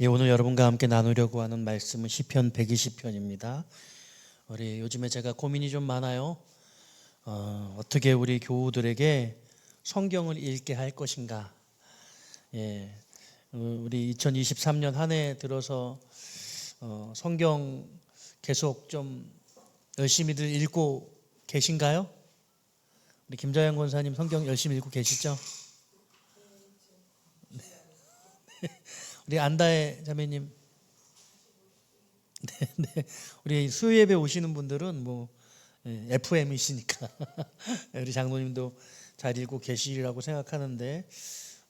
예, 오늘 여러분과 함께 나누려고 하는 말씀은 시편 120편입니다. 우리 요즘에 제가 고민이 좀 많아요. 어떻게 우리 교우들에게 성경을 읽게 할 것인가. 예, 우리 2023년 한 해 들어서 성경 계속 좀 열심히들 읽고 계신가요? 우리 김자영 권사님 성경 열심히 읽고 계시죠? 우리 안다혜 자매님, 네, 우리 수요예배 오시는 분들은 뭐 FM이시니까 우리 장로님도 잘 읽고 계시리라고 생각하는데,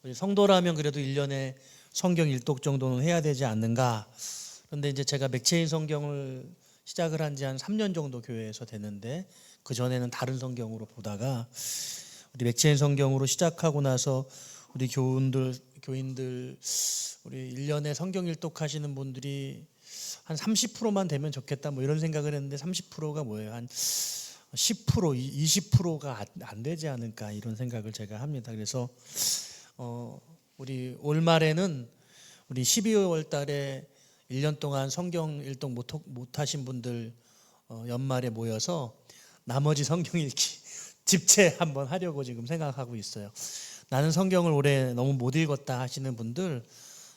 우리 성도라면 그래도 1년에 성경 일독 정도는 해야 되지 않는가. 그런데 이제 제가 맥체인 성경을 시작을 한 지 한 3년 정도 교회에서 됐는데, 그 전에는 다른 성경으로 보다가 우리 맥체인 성경으로 시작하고 나서 우리 교인들 우리 1년에 성경 일독하시는 분들이 한 30%만 되면 좋겠다 뭐 이런 생각을 했는데, 30%가 뭐예요? 한 10%, 20%가 안 되지 않을까 이런 생각을 제가 합니다. 그래서 우리 올 말에는 우리 12월 달에 1년 동안 성경 일독 못 하신 분들 연말에 모여서 나머지 성경 읽기 집체 한번 하려고 지금 생각하고 있어요. 나는 성경을 올해 너무 못 읽었다 하시는 분들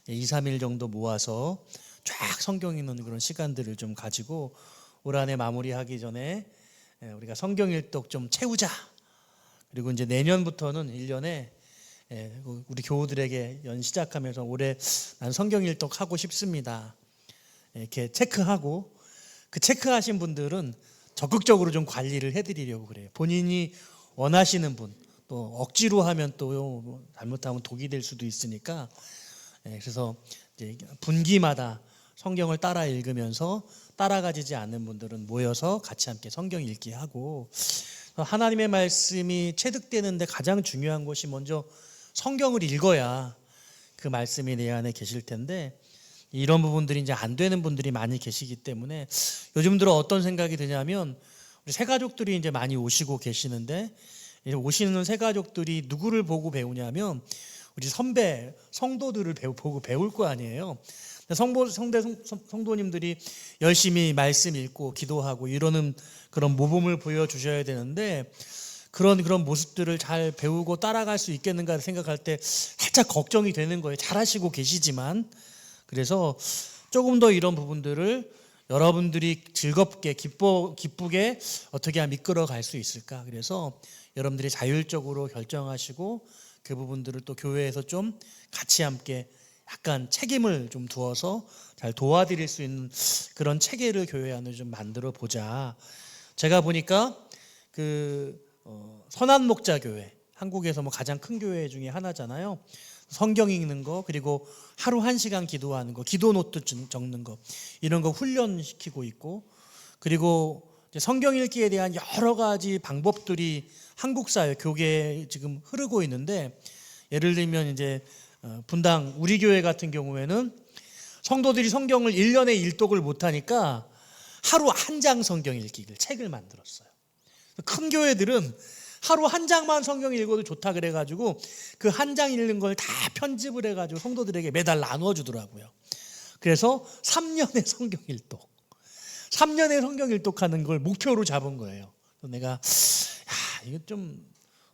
2, 3일 정도 모아서 쫙 성경 읽는 그런 시간들을 좀 가지고 올 한해 마무리하기 전에 우리가 성경 일독 좀 채우자. 그리고 이제 내년부터는 1년에 우리 교우들에게 연 시작하면서 올해 난 성경 일독 하고 싶습니다. 이렇게 체크하고, 그 체크하신 분들은 적극적으로 좀 관리를 해드리려고 그래요. 본인이 원하시는 분, 또 억지로 하면 또 잘못하면 독이 될 수도 있으니까, 그래서 이제 분기마다 성경을 따라 읽으면서 따라가지지 않는 분들은 모여서 같이 함께 성경 읽기 하고, 하나님의 말씀이 체득되는데 가장 중요한 것이 먼저 성경을 읽어야 그 말씀이 내 안에 계실 텐데, 이런 부분들이 이제 안 되는 분들이 많이 계시기 때문에 요즘 들어 어떤 생각이 드냐면, 우리 새가족들이 이제 많이 오시고 계시는데, 오시는 새가족들이 누구를 보고 배우냐면 우리 선배 성도들을 보고 배울 거 아니에요. 성도님들이 열심히 말씀 읽고 기도하고 이러는 그런 모범을 보여주셔야 되는데, 그런 모습들을 잘 배우고 따라갈 수 있겠는가 생각할 때 살짝 걱정이 되는 거예요. 잘하시고 계시지만. 그래서 조금 더 이런 부분들을 여러분들이 즐겁게 기쁘게 어떻게 하면 이끌어 갈 수 있을까. 그래서 여러분들이 자율적으로 결정하시고 그 부분들을 또 교회에서 좀 같이 함께 약간 책임을 좀 두어서 잘 도와드릴 수 있는 그런 체계를 교회 안에 좀 만들어 보자. 제가 보니까 선한목자교회, 한국에서 뭐 가장 큰 교회 중에 하나잖아요. 성경 읽는 거, 그리고 하루 1시간 기도하는 거, 기도 노트 적는 거, 이런 거 훈련시키고 있고, 그리고 성경 읽기에 대한 여러 가지 방법들이 한국 사회 교계에 지금 흐르고 있는데, 예를 들면 이제 분당 우리 교회 같은 경우에는 성도들이 성경을 1년에 일독을 못하니까 하루 한 장 성경 읽기를 책을 만들었어요. 큰 교회들은 하루 한 장만 성경 읽어도 좋다 그래가지고 그 한 장 읽는 걸 다 편집을 해가지고 성도들에게 매달 나눠주더라고요. 그래서 3년의 성경 일독, 3년의 성경 일독하는 걸 목표로 잡은 거예요. 내가 이거 좀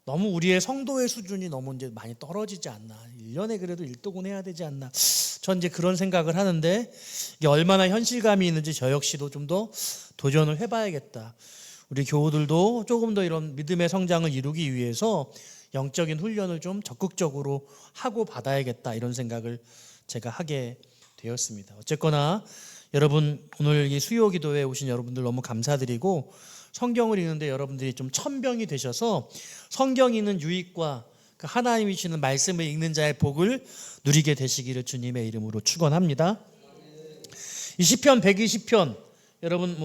너무 우리의 성도의 수준이 너무 이제 많이 떨어지지 않나, 1년에 그래도 일독은 해야 되지 않나, 전 이제 그런 생각을 하는데, 이게 얼마나 현실감이 있는지 저 역시도 좀 더 도전을 해봐야겠다. 우리 교우들도 조금 더 이런 믿음의 성장을 이루기 위해서 영적인 훈련을 좀 적극적으로 하고 받아야겠다, 이런 생각을 제가 하게 되었습니다. 어쨌거나 여러분, 오늘 이 수요 기도에 오신 여러분들 너무 감사드리고, 성경을 읽는데 여러분들이 좀 천병이 되셔서 성경 읽는 유익과 그 하나님이 주시는 말씀을 읽는 자의 복을 누리게 되시기를 주님의 이름으로 축원합니다. 이 시편 120편, 여러분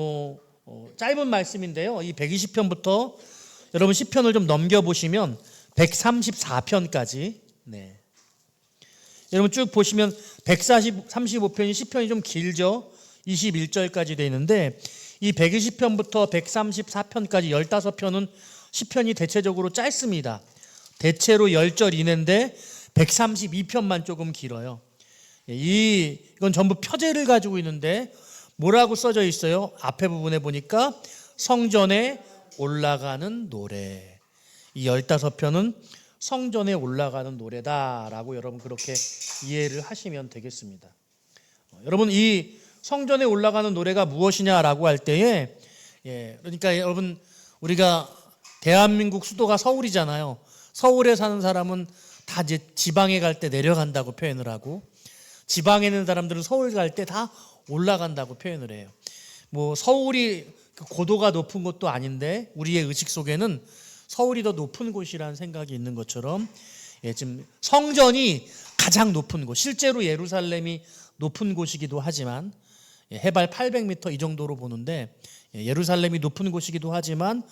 짧은 말씀인데요. 이 120편부터 여러분 시편을 좀 넘겨보시면 134편까지, 여러분 쭉 보시면 135편이 시편이 좀 길죠. 21절까지 되어 있는데, 이 120편부터 134편까지 15편은 시편이 대체적으로 짧습니다. 대체로 10절 이내인데 132편만 조금 길어요. 이건 전부 표제를 가지고 있는데 뭐라고 써져 있어요? 앞에 부분에 보니까 성전에 올라가는 노래. 이 15편은 성전에 올라가는 노래다라고 여러분 그렇게 이해를 하시면 되겠습니다. 여러분 이 성전에 올라가는 노래가 무엇이냐라고 할 때에 그러니까 여러분 우리가 대한민국 수도가 서울이잖아요. 서울에 사는 사람은 다 이제 지방에 갈 때 내려간다고 표현을 하고 지방에 있는 사람들은 서울 갈 때 다 올라간다고 표현을 해요. 뭐 서울이 고도가 높은 것도 아닌데 우리의 의식 속에는 서울이 더 높은 곳이라는 생각이 있는 것처럼 지금 성전이 가장 높은 곳, 실제로 예루살렘이 높은 곳이기도 하지만 해발 800m 이 정도로 보는데 예루살렘이 높은 곳이기도 하지만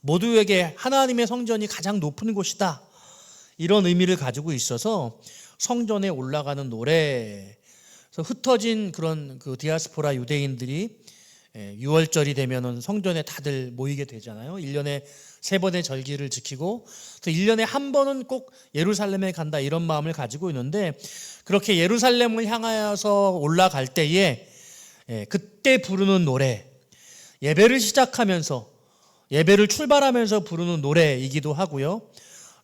모두에게 하나님의 성전이 가장 높은 곳이다. 이런 의미를 가지고 있어서 성전에 올라가는 노래. 그래서 흩어진 그런 그 디아스포라 유대인들이 6월절이 되면은 성전에 다들 모이게 되잖아요. 1년에 3번의 절기를 지키고 또 1년에 한 번은 꼭 예루살렘에 간다 이런 마음을 가지고 있는데 그렇게 예루살렘을 향하여서 올라갈 때에 그때 부르는 노래, 예배를 시작하면서 예배를 출발하면서 부르는 노래이기도 하고요.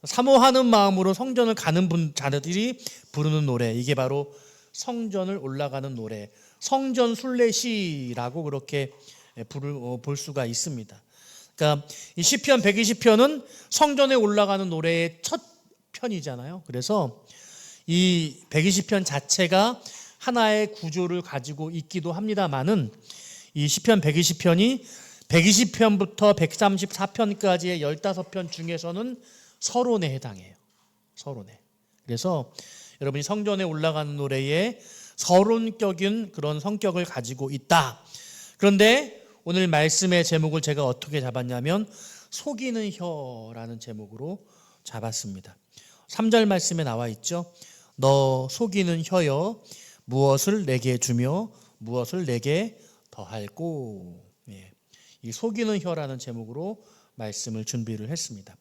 사모하는 마음으로 성전을 가는 자들이 부르는 노래, 이게 바로 성전을 올라가는 노래, 성전 순례시라고 그렇게 볼 수가 있습니다. 그러니까 이 시편 120편은 성전에 올라가는 노래의 첫 편이잖아요. 그래서 이 120편 자체가 하나의 구조를 가지고 있기도 합니다만은 이 시편 120편이 120편부터 134편까지의 15편 중에서는 서론에 해당해요. 서론에. 그래서 여러분이 성전에 올라가는 노래에 서론격인 그런 성격을 가지고 있다. 그런데 오늘 말씀의 제목을 제가 어떻게 잡았냐면 속이는 혀라는 제목으로 잡았습니다. 3절 말씀에 나와 있죠. 너 속이는 혀여 무엇을 내게 주며 무엇을 내게 더할꼬. 이 속이는 혀라는 제목으로 말씀을 준비를 했습니다.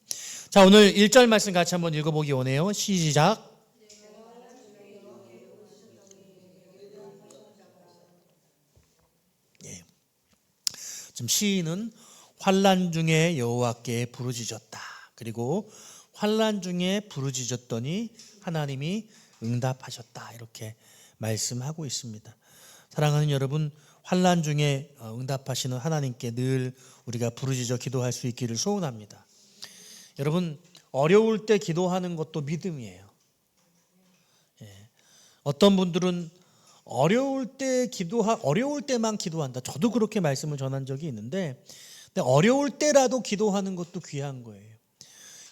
자, 오늘 1절 말씀 같이 한번 읽어보기 원해요. 시작. 지금 시인은 환난 중에 여호와께 부르짖었다. 그리고 환난 중에 부르짖었더니 하나님이 응답하셨다. 이렇게 말씀하고 있습니다. 사랑하는 여러분, 환난 중에 응답하시는 하나님께 늘 우리가 부르짖어 기도할 수 있기를 소원합니다. 여러분, 어려울 때 기도하는 것도 믿음이에요. 어떤 분들은 어려울 때만 기도한다. 저도 그렇게 말씀을 전한 적이 있는데, 근데 어려울 때라도 기도하는 것도 귀한 거예요.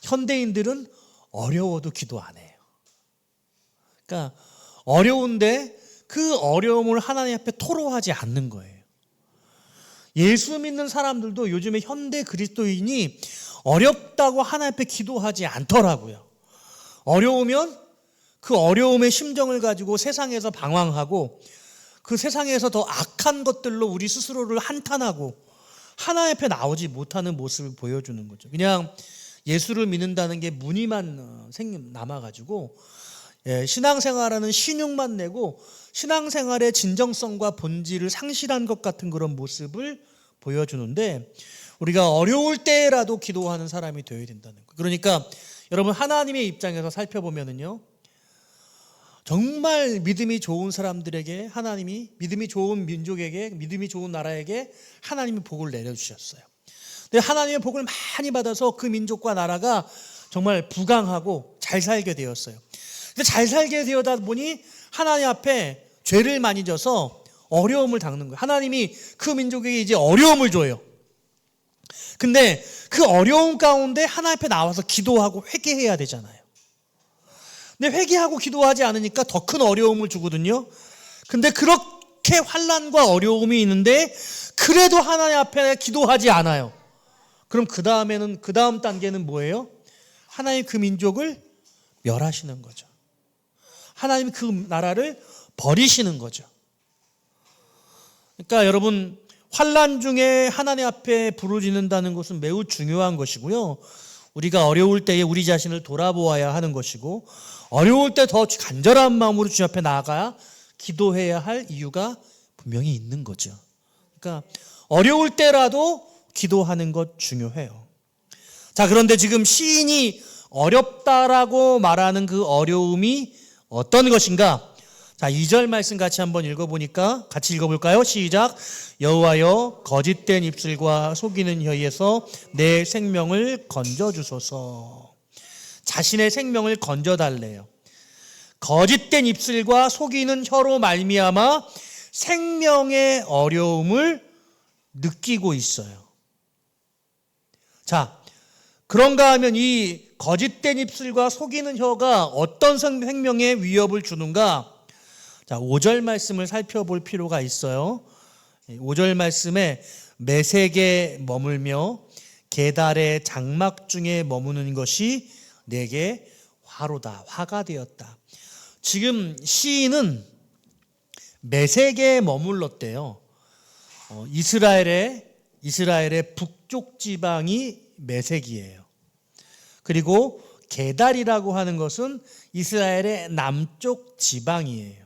현대인들은 어려워도 기도 안 해요. 그러니까 어려운데 그 어려움을 하나님 앞에 토로하지 않는 거예요. 예수 믿는 사람들도 요즘에 현대 그리스도인이 어렵다고 하나님 앞에 기도하지 않더라고요. 어려우면 그 어려움의 심정을 가지고 세상에서 방황하고 그 세상에서 더 악한 것들로 우리 스스로를 한탄하고 하나님 앞에 나오지 못하는 모습을 보여주는 거죠. 그냥 예수를 믿는다는 게 무늬만 남아가지고 신앙생활하는 신용만 내고 신앙생활의 진정성과 본질을 상실한 것 같은 그런 모습을 보여주는데 우리가 어려울 때라도 기도하는 사람이 되어야 된다는 거예요. 그러니까 여러분 하나님의 입장에서 살펴보면은요, 정말 믿음이 좋은 사람들에게 하나님이, 믿음이 좋은 민족에게, 믿음이 좋은 나라에게 하나님이 복을 내려주셨어요. 근데 하나님의 복을 많이 받아서 그 민족과 나라가 정말 부강하고 잘 살게 되었어요. 근데 잘 살게 되어다 보니 하나님 앞에 죄를 많이 져서 어려움을 당는 거예요. 하나님이 그 민족에게 이제 어려움을 줘요. 근데 그 어려움 가운데 하나님 앞에 나와서 기도하고 회개해야 되잖아요. 근데 회개하고 기도하지 않으니까 더 큰 어려움을 주거든요. 근데 그렇게 환난과 어려움이 있는데 그래도 하나님 앞에 기도하지 않아요. 그럼 그 다음 단계는 뭐예요? 하나님 그 민족을 멸하시는 거죠. 하나님 그 나라를 버리시는 거죠. 그러니까 여러분, 환난 중에 하나님 앞에 부르짖는다는 것은 매우 중요한 것이고요. 우리가 어려울 때에 우리 자신을 돌아보아야 하는 것이고, 어려울 때 더 간절한 마음으로 주님 앞에 나아가야 기도해야 할 이유가 분명히 있는 거죠. 그러니까 어려울 때라도 기도하는 것 중요해요. 자, 그런데 지금 시인이 어렵다라고 말하는 그 어려움이 어떤 것인가? 자, 2절 말씀 같이 한번 읽어보니까 같이 읽어볼까요? 시작. 여호와여 거짓된 입술과 속이는 혀에서 내 생명을 건져주소서. 자신의 생명을 건져달래요. 거짓된 입술과 속이는 혀로 말미암아 생명의 어려움을 느끼고 있어요. 자, 그런가 하면 이 거짓된 입술과 속이는 혀가 어떤 생명에 위협을 주는가? 자, 5절 말씀을 살펴볼 필요가 있어요. 5절 말씀에 매색에 머물며 게달의 장막 중에 머무는 것이 내게 화로다, 화가 되었다. 지금 시인은 매색에 머물렀대요. 이스라엘의 북쪽 지방이 매색이에요. 그리고 게달이라고 하는 것은 이스라엘의 남쪽 지방이에요.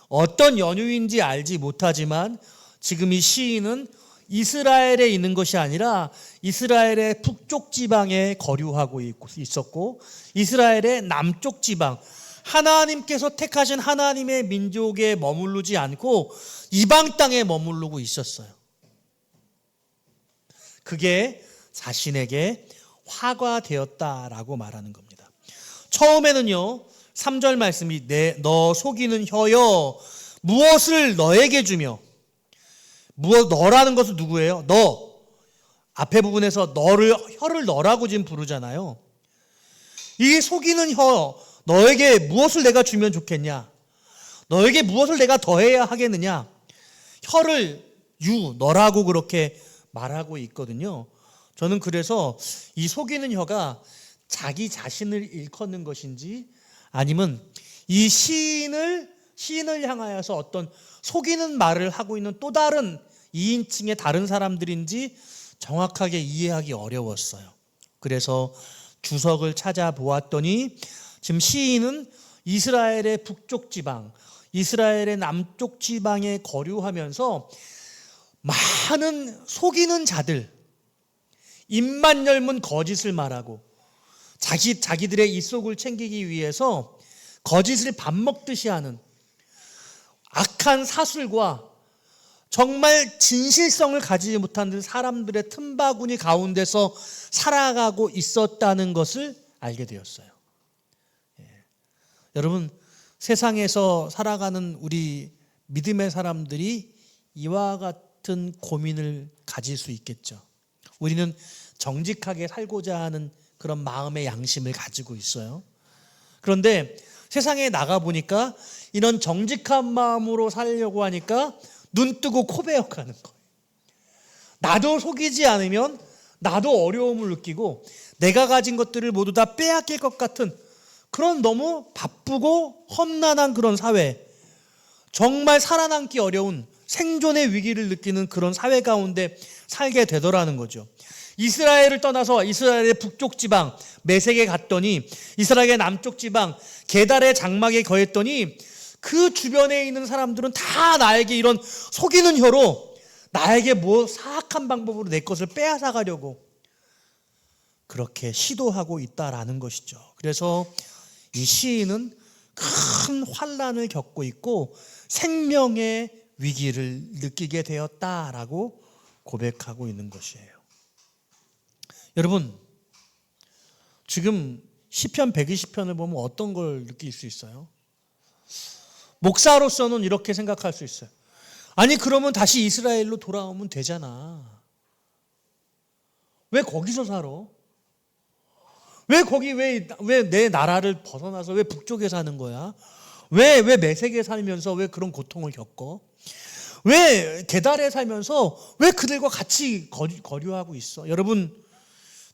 어떤 연유인지 알지 못하지만 지금 이 시인은 이스라엘에 있는 것이 아니라 이스라엘의 북쪽 지방에 거류하고 있었고 이스라엘의 남쪽 지방, 하나님께서 택하신 하나님의 민족에 머무르지 않고 이방 땅에 머무르고 있었어요. 그게 자신에게 화가 되었다라고 말하는 겁니다. 처음에는요, 3절 말씀이 너 속이는 혀여 무엇을 너에게 주며, 너라는 것은 누구예요? 너. 앞에 부분에서 혀를 너라고 지금 부르잖아요. 이 속이는 혀, 너에게 무엇을 내가 주면 좋겠냐? 너에게 무엇을 내가 더해야 하겠느냐? 혀를 너라고 그렇게 말하고 있거든요. 저는 그래서 이 속이는 혀가 자기 자신을 일컫는 것인지 아니면 이 시인을 향하여서 어떤 속이는 말을 하고 있는 또 다른 2인칭의 다른 사람들인지 정확하게 이해하기 어려웠어요. 그래서 주석을 찾아보았더니 지금 시인은 이스라엘의 북쪽 지방, 이스라엘의 남쪽 지방에 거류하면서 많은 속이는 자들, 입만 열면 거짓을 말하고 자기들의 입속을 챙기기 위해서 거짓을 밥 먹듯이 하는 악한 사술과 정말 진실성을 가지지 못한 사람들의 틈바구니 가운데서 살아가고 있었다는 것을 알게 되었어요. 여러분, 세상에서 살아가는 우리 믿음의 사람들이 이와 같은 고민을 가질 수 있겠죠. 우리는 정직하게 살고자 하는 그런 마음의 양심을 가지고 있어요. 그런데 세상에 나가보니까 이런 정직한 마음으로 살려고 하니까 눈 뜨고 코 베어가는 거예요. 나도 속이지 않으면 나도 어려움을 느끼고 내가 가진 것들을 모두 다 빼앗길 것 같은 그런 너무 바쁘고 험난한 그런 사회, 정말 살아남기 어려운 생존의 위기를 느끼는 그런 사회 가운데 살게 되더라는 거죠. 이스라엘을 떠나서 이스라엘의 북쪽 지방 메색에 갔더니 이스라엘의 남쪽 지방 게달의 장막에 거했더니 그 주변에 있는 사람들은 다 나에게 이런 속이는 혀로 나에게 사악한 방법으로 내 것을 빼앗아 가려고 그렇게 시도하고 있다라는 것이죠. 그래서 이 시인은 큰 환난을 겪고 있고 생명의 위기를 느끼게 되었다라고 고백하고 있는 것이에요. 여러분, 지금 시편 120편을 보면 어떤 걸 느낄 수 있어요? 목사로서는 이렇게 생각할 수 있어요. 아니, 그러면 다시 이스라엘로 돌아오면 되잖아. 왜 거기서 살아? 왜 내 나라를 벗어나서 왜 북쪽에 사는 거야? 왜 메색에 살면서 왜 그런 고통을 겪어? 왜 게달에 살면서 왜 그들과 같이 거류하고 있어? 여러분,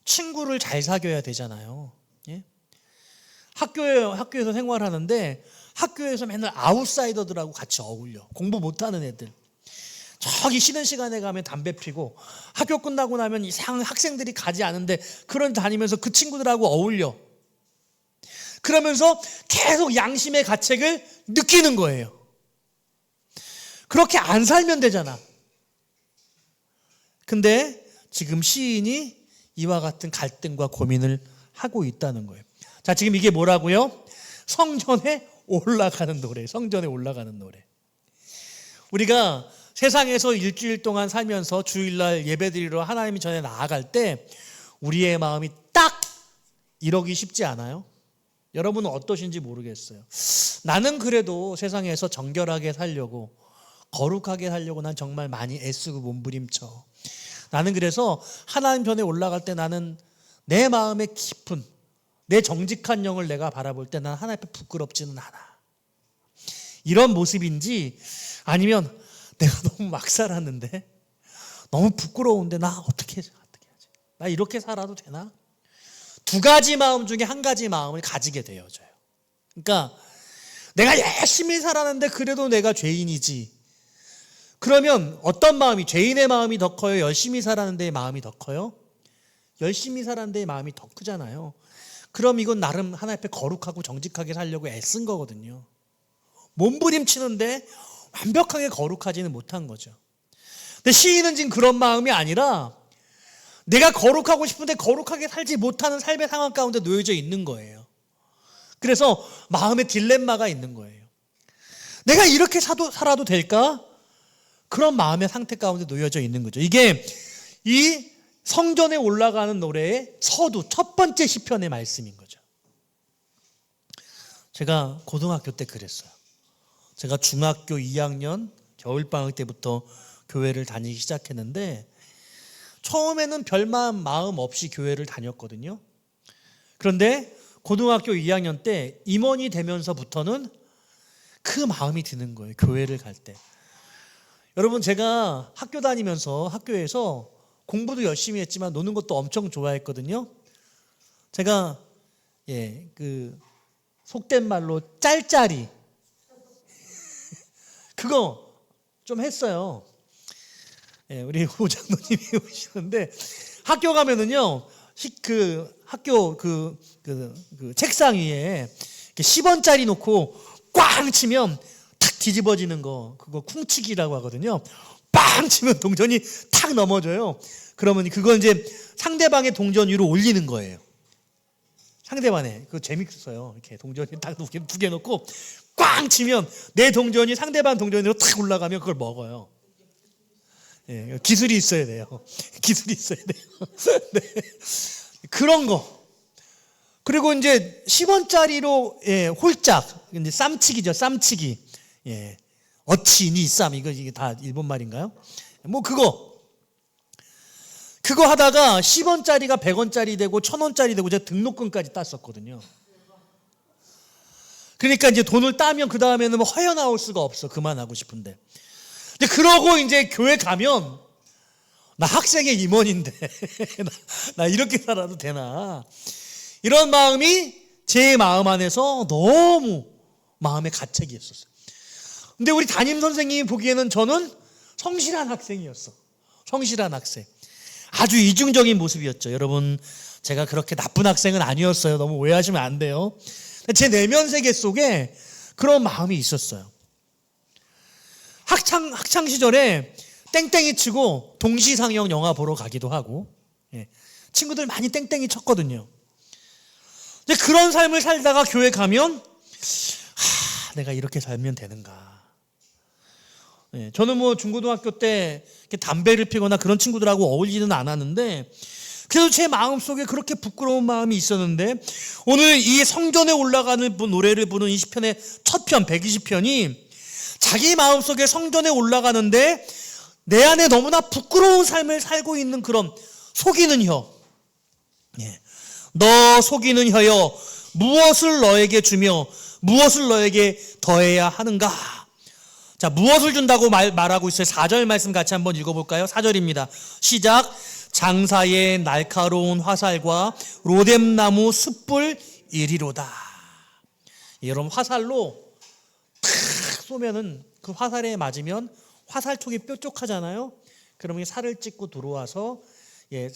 친구를 잘 사귀어야 되잖아요. 예? 학교에서 생활하는데 학교에서 맨날 아웃사이더들하고 같이 어울려. 공부 못하는 애들. 저기 쉬는 시간에 가면 담배 피고 학교 끝나고 나면 이상한 학생들이 가지 않은데 그런 다니면서 그 친구들하고 어울려. 그러면서 계속 양심의 가책을 느끼는 거예요. 그렇게 안 살면 되잖아. 근데 지금 시인이 이와 같은 갈등과 고민을 하고 있다는 거예요. 자, 지금 이게 뭐라고요? 성전에 올라가는 노래, 성전에 올라가는 노래. 우리가 세상에서 일주일 동안 살면서 주일날 예배드리러 하나님 전에 나아갈 때 우리의 마음이 딱 이러기 쉽지 않아요? 여러분은 어떠신지 모르겠어요. 나는 그래도 세상에서 정결하게 살려고, 거룩하게 살려고 난 정말 많이 애쓰고 몸부림쳐. 나는 그래서 하나님 전에 올라갈 때 나는 내 마음의 깊은, 내 정직한 영을 내가 바라볼 때 난 하나님 앞에 부끄럽지는 않아. 이런 모습인지, 아니면 내가 너무 막 살았는데 너무 부끄러운데 나 어떻게 하지? 나 이렇게 살아도 되나? 두 가지 마음 중에 한 가지 마음을 가지게 되어져요. 그러니까 내가 열심히 살았는데 그래도 내가 죄인이지. 그러면 어떤 마음이, 죄인의 마음이 더 커요? 열심히 살았는데 마음이 더 커요? 열심히 살았는데 마음이 더 크잖아요. 그럼 이건 나름 하나님 앞에 거룩하고 정직하게 살려고 애쓴 거거든요. 몸부림치는데 완벽하게 거룩하지는 못한 거죠. 근데 시인은 지금 그런 마음이 아니라 내가 거룩하고 싶은데 거룩하게 살지 못하는 삶의 상황 가운데 놓여져 있는 거예요. 그래서 마음의 딜레마가 있는 거예요. 내가 이렇게 살아도 될까? 그런 마음의 상태 가운데 놓여져 있는 거죠. 이게 이 성전에 올라가는 노래의 서두 첫 번째 시편의 말씀인 거죠. 제가 고등학교 때 그랬어요. 제가 중학교 2학년 겨울방학 때부터 교회를 다니기 시작했는데 처음에는 별마음 없이 교회를 다녔거든요. 그런데 고등학교 2학년 때 임원이 되면서부터는 그 마음이 드는 거예요. 교회를 갈 때. 여러분, 제가 학교 다니면서 학교에서 공부도 열심히 했지만 노는 것도 엄청 좋아했거든요. 제가 속된 말로 짤짤이 그거 좀 했어요. 우리 호장로님이 오시는데 학교 가면은요, 학교 책상 위에 10원짜리 놓고 꽝 치면 탁 뒤집어지는 거, 그거 쿵치기라고 하거든요. 빵 치면 동전이 탁 넘어져요. 그러면 그건 이제 상대방의 동전 위로 올리는 거예요. 상대방의, 그거 재밌어요. 이렇게 동전이 딱 두 개 놓고 꽝 치면 내 동전이 상대방 동전으로 탁 올라가면 그걸 먹어요. 기술이 있어야 돼요. 기술이 있어야 돼요. 네. 그런 거. 그리고 이제 10원짜리로 홀짝, 이제 쌈치기죠. 쌈치기. 어치니 쌈, 이게 다 일본 말인가요? 뭐 그거 하다가 10원짜리가 100원짜리 되고 1000원짜리 되고 제가 등록금까지 땄었거든요. 그러니까 이제 돈을 따면 그 다음에는 뭐 허여나올 수가 없어. 그만하고 싶은데. 근데 그러고 이제 교회 가면 나 학생의 임원인데 나 이렇게 살아도 되나? 이런 마음이 제 마음 안에서 너무 마음의 가책이 있었어요. 근데 우리 담임 선생님이 보기에는 저는 성실한 학생이었어. 성실한 학생. 아주 이중적인 모습이었죠. 여러분, 제가 그렇게 나쁜 학생은 아니었어요. 너무 오해하시면 안 돼요. 제 내면 세계 속에 그런 마음이 있었어요. 학창 시절에 땡땡이 치고 동시상영 영화 보러 가기도 하고, 친구들 많이 땡땡이 쳤거든요. 근데 그런 삶을 살다가 교회 가면 내가 이렇게 살면 되는가? 저는 뭐 중고등학교 때 담배를 피거나 그런 친구들하고 어울리지는 않았는데 그래도 제 마음속에 그렇게 부끄러운 마음이 있었는데 오늘 이 성전에 올라가는 노래를 부르는 이 시편의 첫 편 120편이 자기 마음속에 성전에 올라가는데 내 안에 너무나 부끄러운 삶을 살고 있는 그런 속이는 혀. 너 속이는 혀여, 무엇을 너에게 주며 무엇을 너에게 더해야 하는가? 자, 무엇을 준다고 말하고 있어요? 4절 말씀 같이 한번 읽어볼까요? 4절입니다. 시작. 장사의 날카로운 화살과 로뎀나무 숯불 이리로다. 여러분, 화살로 탁 쏘면은 그 화살에 맞으면 화살촉이 뾰족하잖아요. 그러면 살을 찢고 들어와서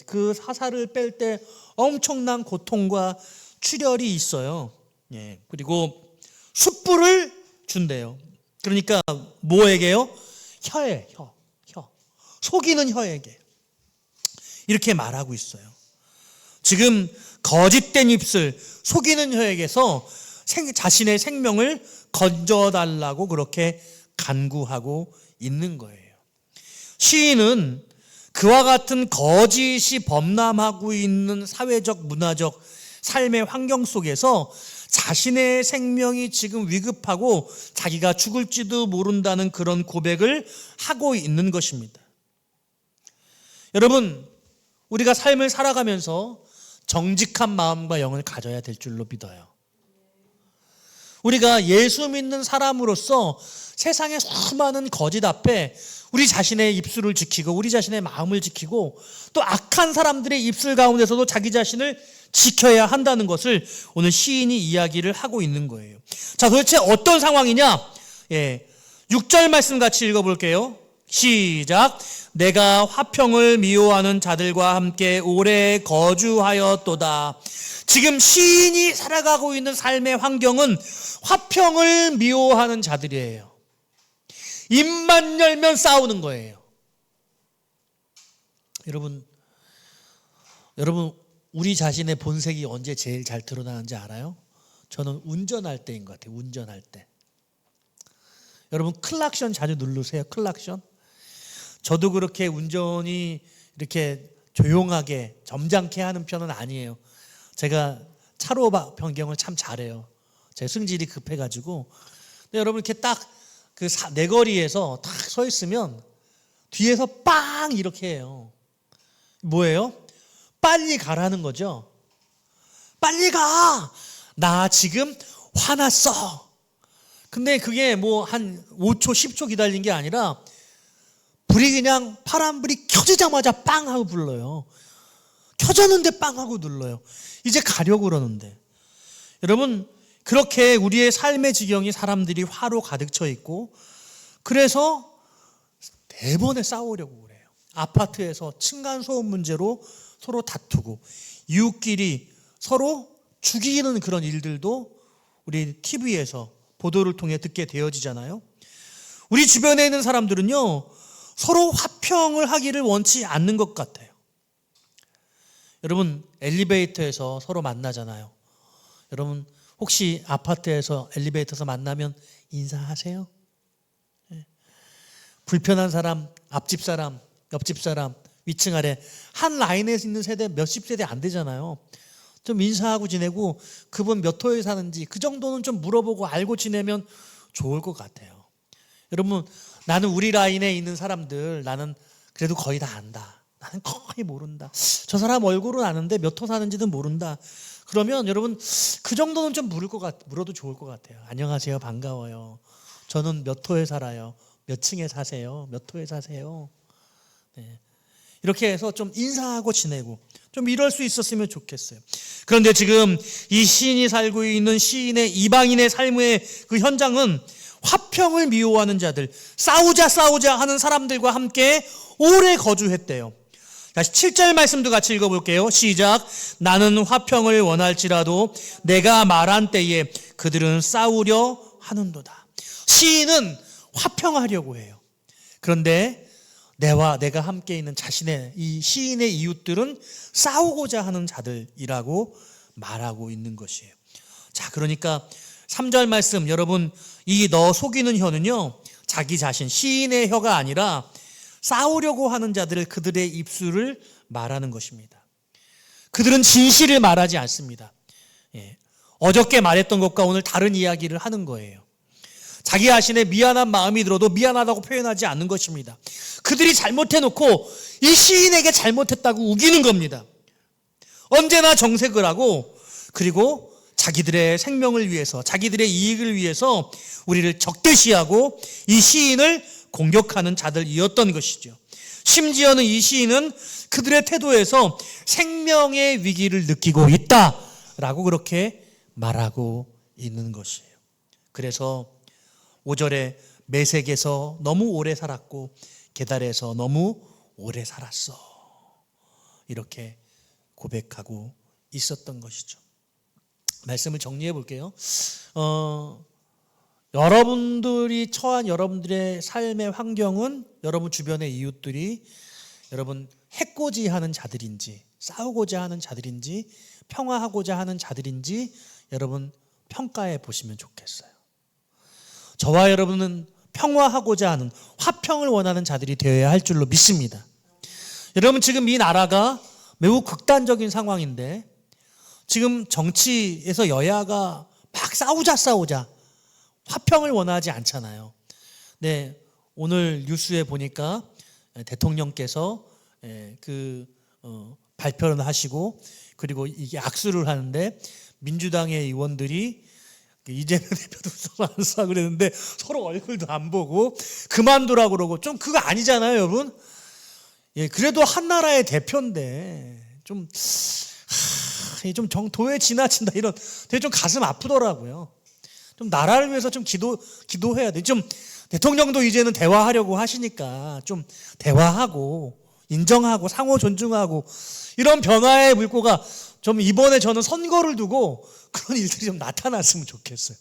그 화살을 뺄 때 엄청난 고통과 출혈이 있어요. 예. 그리고 숯불을 준대요. 그러니까 뭐에게요? 혀에, 혀. 속이는 혀에게. 이렇게 말하고 있어요. 지금 거짓된 입술, 속이는 혀에게서 자신의 생명을 건져달라고 그렇게 간구하고 있는 거예요. 시인은 그와 같은 거짓이 범람하고 있는 사회적, 문화적 삶의 환경 속에서 자신의 생명이 지금 위급하고 자기가 죽을지도 모른다는 그런 고백을 하고 있는 것입니다. 여러분, 우리가 삶을 살아가면서 정직한 마음과 영을 가져야 될 줄로 믿어요. 우리가 예수 믿는 사람으로서 세상의 수많은 거짓 앞에 우리 자신의 입술을 지키고 우리 자신의 마음을 지키고 또 악한 사람들의 입술 가운데서도 자기 자신을 지켜야 한다는 것을 오늘 시인이 이야기를 하고 있는 거예요. 자, 도대체 어떤 상황이냐? 6절 말씀 같이 읽어볼게요. 시작. 내가 화평을 미워하는 자들과 함께 오래 거주하였도다. 지금 시인이 살아가고 있는 삶의 환경은 화평을 미워하는 자들이에요. 입만 열면 싸우는 거예요. 여러분, 우리 자신의 본색이 언제 제일 잘 드러나는지 알아요? 저는 운전할 때인 것 같아요. 운전할 때. 여러분, 클락션 자주 누르세요. 클락션. 저도 그렇게 운전이 이렇게 조용하게 점잖게 하는 편은 아니에요. 제가 차로 변경을 참 잘해요. 제 승질이 급해가지고. 근데 여러분, 이렇게 딱 그 내거리에서 딱 서 있으면 뒤에서 빵 이렇게 해요. 뭐예요? 빨리 가라는 거죠. 빨리 가! 나 지금 화났어. 근데 그게 뭐 한 5초, 10초 기다린 게 아니라 불이 그냥 파란불이 켜지자마자 빵 하고 불러요. 켜졌는데 빵 하고 눌러요. 이제 가려고 그러는데. 여러분, 그렇게 우리의 삶의 지경이 사람들이 화로 가득 차 있고 그래서 대번에 싸우려고 그래요. 아파트에서 층간소음 문제로 서로 다투고 이웃끼리 서로 죽이는 그런 일들도 우리 TV에서 보도를 통해 듣게 되어지잖아요. 우리 주변에 있는 사람들은요, 서로 화평을 하기를 원치 않는 것 같아요. 여러분, 엘리베이터에서 서로 만나잖아요. 여러분, 혹시 아파트에서 엘리베이터에서 만나면 인사하세요? 네. 불편한 사람, 앞집 사람, 옆집 사람, 위층 아래 한 라인에 있는 세대 몇십 세대 안 되잖아요. 좀 인사하고 지내고 그분 몇 호에 사는지 그 정도는 좀 물어보고 알고 지내면 좋을 것 같아요. 여러분, 나는 우리 라인에 있는 사람들 나는 그래도 거의 다 안다. 나는 거의 모른다. 저 사람 얼굴은 아는데 몇 호 사는지는 모른다. 그러면 여러분 그 정도는 좀 물어도 좋을 것 같아요. 안녕하세요, 반가워요. 저는 몇 호에 살아요. 몇 층에 사세요? 몇 호에 사세요? 네. 이렇게 해서 좀 인사하고 지내고 좀 이럴 수 있었으면 좋겠어요. 그런데 지금 이 시인이 살고 있는 시인의 이방인의 삶의 그 현장은 화평을 미워하는 자들, 싸우자 하는 사람들과 함께 오래 거주했대요. 다시 7절 말씀도 같이 읽어볼게요. 시작. 나는 화평을 원할지라도 내가 말한 때에 그들은 싸우려 하는도다. 시인은 화평하려고 해요. 그런데 내가 함께 있는 자신의 이 시인의 이웃들은 싸우고자 하는 자들이라고 말하고 있는 것이에요. 자, 그러니까 3절 말씀, 여러분, 이 너 속이는 혀는요, 자기 자신, 시인의 혀가 아니라 싸우려고 하는 자들을, 그들의 입술을 말하는 것입니다. 그들은 진실을 말하지 않습니다. 어저께 말했던 것과 오늘 다른 이야기를 하는 거예요. 자기 자신의 미안한 마음이 들어도 미안하다고 표현하지 않는 것입니다. 그들이 잘못해놓고 이 시인에게 잘못했다고 우기는 겁니다. 언제나 정색을 하고, 그리고 자기들의 생명을 위해서, 자기들의 이익을 위해서 우리를 적대시하고 이 시인을 공격하는 자들이었던 것이죠. 심지어는 이 시인은 그들의 태도에서 생명의 위기를 느끼고 있다라고 그렇게 말하고 있는 것이에요. 그래서 5절에 메색에서 너무 오래 살았고 게달에서 너무 오래 살았어, 이렇게 고백하고 있었던 것이죠. 말씀을 정리해 볼게요. 여러분들이 처한 여러분들의 삶의 환경은 여러분 주변의 이웃들이 여러분 해코지하는 자들인지 싸우고자 하는 자들인지 평화하고자 하는 자들인지 여러분 평가해 보시면 좋겠어요. 저와 여러분은 평화하고자 하는 화평을 원하는 자들이 되어야 할 줄로 믿습니다. 여러분 지금 이 나라가 매우 극단적인 상황인데 지금 정치에서 여야가 막 싸우자 화평을 원하지 않잖아요. 네, 오늘 뉴스에 보니까 대통령께서 발표를 하시고 그리고 이게 악수를 하는데 민주당의 의원들이 이재명 대표도 서로 안싸 그랬는데 서로 얼굴도 안 보고 그만두라고 그러고 좀 그거 아니잖아요, 여러분. 예, 그래도 한 나라의 대표인데 좀 도에 지나친다 이런 되게 좀 가슴 아프더라고요. 좀 나라를 위해서 좀 기도해야 돼. 좀 대통령도 이제는 대화하려고 하시니까 좀 대화하고 인정하고 상호 존중하고 이런 변화의 물꼬가 좀 이번에 저는 선거를 두고 그런 일들이 좀 나타났으면 좋겠어요.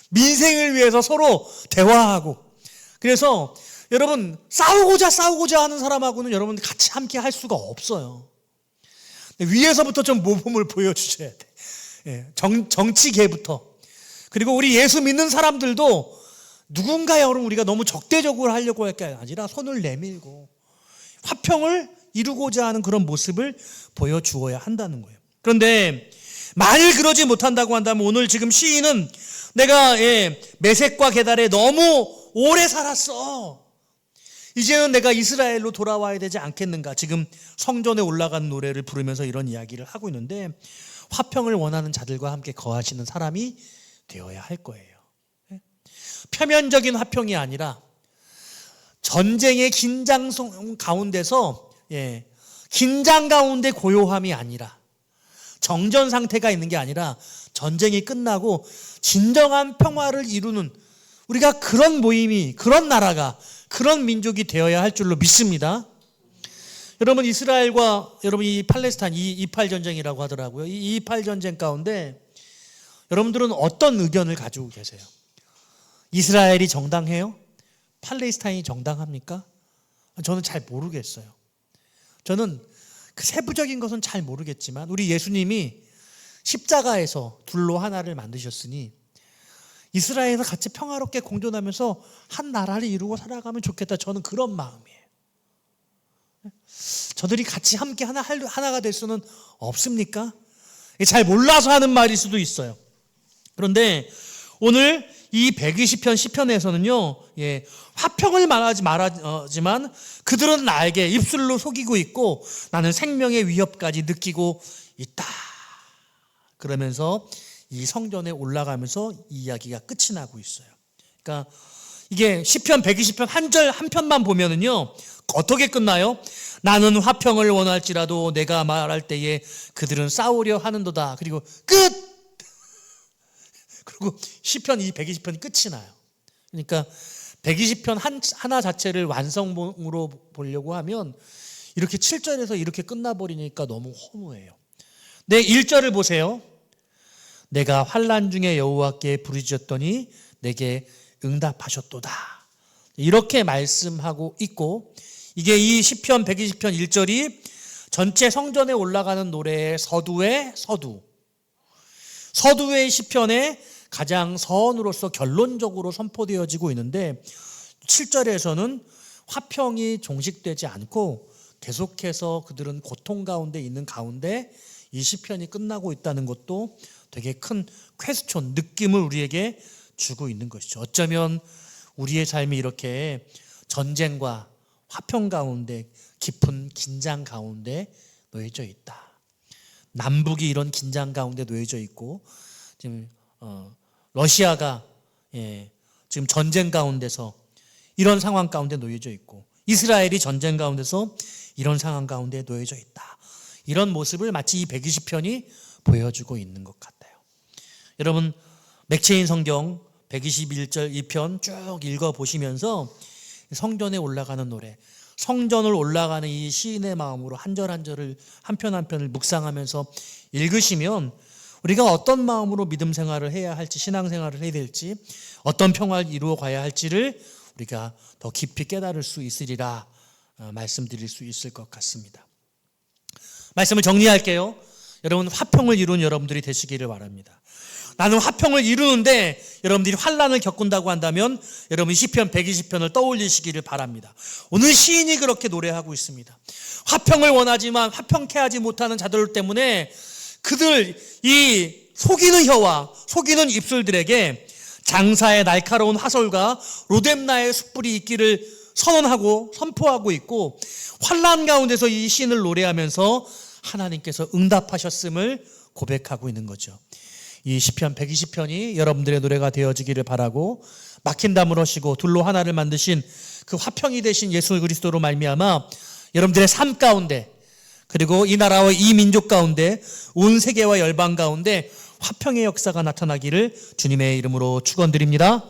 민생을 위해서 서로 대화하고 그래서 여러분 싸우고자 하는 사람하고는 여러분 같이 함께 할 수가 없어요. 위에서부터 좀 모범을 보여주셔야 돼. 예, 정치계부터. 그리고 우리 예수 믿는 사람들도 누군가 여러분 우리가 너무 적대적으로 하려고 할 게 아니라 손을 내밀고 화평을 이루고자 하는 그런 모습을 보여주어야 한다는 거예요. 그런데 만일 그러지 못한다고 한다면 오늘 지금 시인은 내가 메섹과 게달에 너무 오래 살았어. 이제는 내가 이스라엘로 돌아와야 되지 않겠는가. 지금 성전에 올라가는 노래를 부르면서 이런 이야기를 하고 있는데 화평을 원하는 자들과 함께 거하시는 사람이 되어야 할 거예요. 표면적인 화평이 아니라 전쟁의 긴장성 가운데서 긴장 가운데 고요함이 아니라 정전 상태가 있는 게 아니라 전쟁이 끝나고 진정한 평화를 이루는 우리가 그런 모임이 그런 나라가 그런 민족이 되어야 할 줄로 믿습니다. 여러분 이스라엘과 여러분 이 팔레스타인 이28 전쟁이라고 하더라고요. 이 28 전쟁 가운데 여러분들은 어떤 의견을 가지고 계세요? 이스라엘이 정당해요? 팔레스타인이 정당합니까? 저는 잘 모르겠어요. 저는 그 세부적인 것은 잘 모르겠지만 우리 예수님이 십자가에서 둘로 하나를 만드셨으니 이스라엘에서 같이 평화롭게 공존하면서 한 나라를 이루고 살아가면 좋겠다. 저는 그런 마음이에요. 저들이 같이 함께 하나가 될 수는 없습니까? 잘 몰라서 하는 말일 수도 있어요. 그런데 오늘 이 120편 시편에서는요, 화평을 말하지만 그들은 나에게 입술로 속이고 있고 나는 생명의 위협까지 느끼고 있다. 그러면서 이 성전에 올라가면서 이 이야기가 끝이 나고 있어요. 그러니까 이게 시편 120편 한 편만 보면은요, 어떻게 끝나요? 나는 화평을 원할지라도 내가 말할 때에 그들은 싸우려 하는도다. 그리고 끝! 그리고 시편 이 120편이 끝이 나요. 그러니까 120편 하나 자체를 완성으로 보려고 하면 이렇게 7절에서 이렇게 끝나버리니까 너무 허무해요. 네, 1절을 보세요. 내가 환난 중에 여호와께 부르짖었더니 내게 응답하셨도다. 이렇게 말씀하고 있고 이게 이 시편 120편 1절이 전체 성전에 올라가는 노래의 서두의 시편의 가장 서원으로서 결론적으로 선포되어지고 있는데 7절에서는 화평이 종식되지 않고 계속해서 그들은 고통 가운데 있는 가운데 이 시편이 끝나고 있다는 것도 되게 큰 퀘스천, 느낌을 우리에게 주고 있는 것이죠. 어쩌면 우리의 삶이 이렇게 전쟁과 화평 가운데 깊은 긴장 가운데 놓여져 있다. 남북이 이런 긴장 가운데 놓여져 있고 지금 러시아가 지금 전쟁 가운데서 이런 상황 가운데 놓여져 있고 이스라엘이 전쟁 가운데서 이런 상황 가운데 놓여져 있다. 이런 모습을 마치 이 120편이 보여주고 있는 것 같아요. 여러분 맥체인 성경 121절 2편 쭉 읽어보시면서 성전에 올라가는 노래, 성전을 올라가는 이 시인의 마음으로 한 절 한 절을 한 편 한 편을 묵상하면서 읽으시면 우리가 어떤 마음으로 믿음 생활을 해야 할지, 신앙 생활을 해야 될지, 어떤 평화를 이루어 가야 할지를 우리가 더 깊이 깨달을 수 있으리라 말씀드릴 수 있을 것 같습니다. 말씀을 정리할게요. 여러분, 화평을 이룬 여러분들이 되시기를 바랍니다. 나는 화평을 이루는데 여러분들이 환난을 겪는다고 한다면 여러분 시편 120편을 떠올리시기를 바랍니다. 오늘 시인이 그렇게 노래하고 있습니다. 화평을 원하지만 화평케 하지 못하는 자들 때문에 그들 이 속이는 혀와 속이는 입술들에게 장사의 날카로운 화살과 로뎀나의 숯불이 있기를 선언하고 선포하고 있고, 환난 가운데서 이 시인을 노래하면서 하나님께서 응답하셨음을 고백하고 있는 거죠. 이 시편 120편이 여러분들의 노래가 되어지기를 바라고, 막힌 담을 허시고 둘로 하나를 만드신 그 화평이 되신 예수 그리스도로 말미암아 여러분들의 삶 가운데, 그리고 이 나라와 이 민족 가운데, 온 세계와 열방 가운데 화평의 역사가 나타나기를 주님의 이름으로 축원드립니다.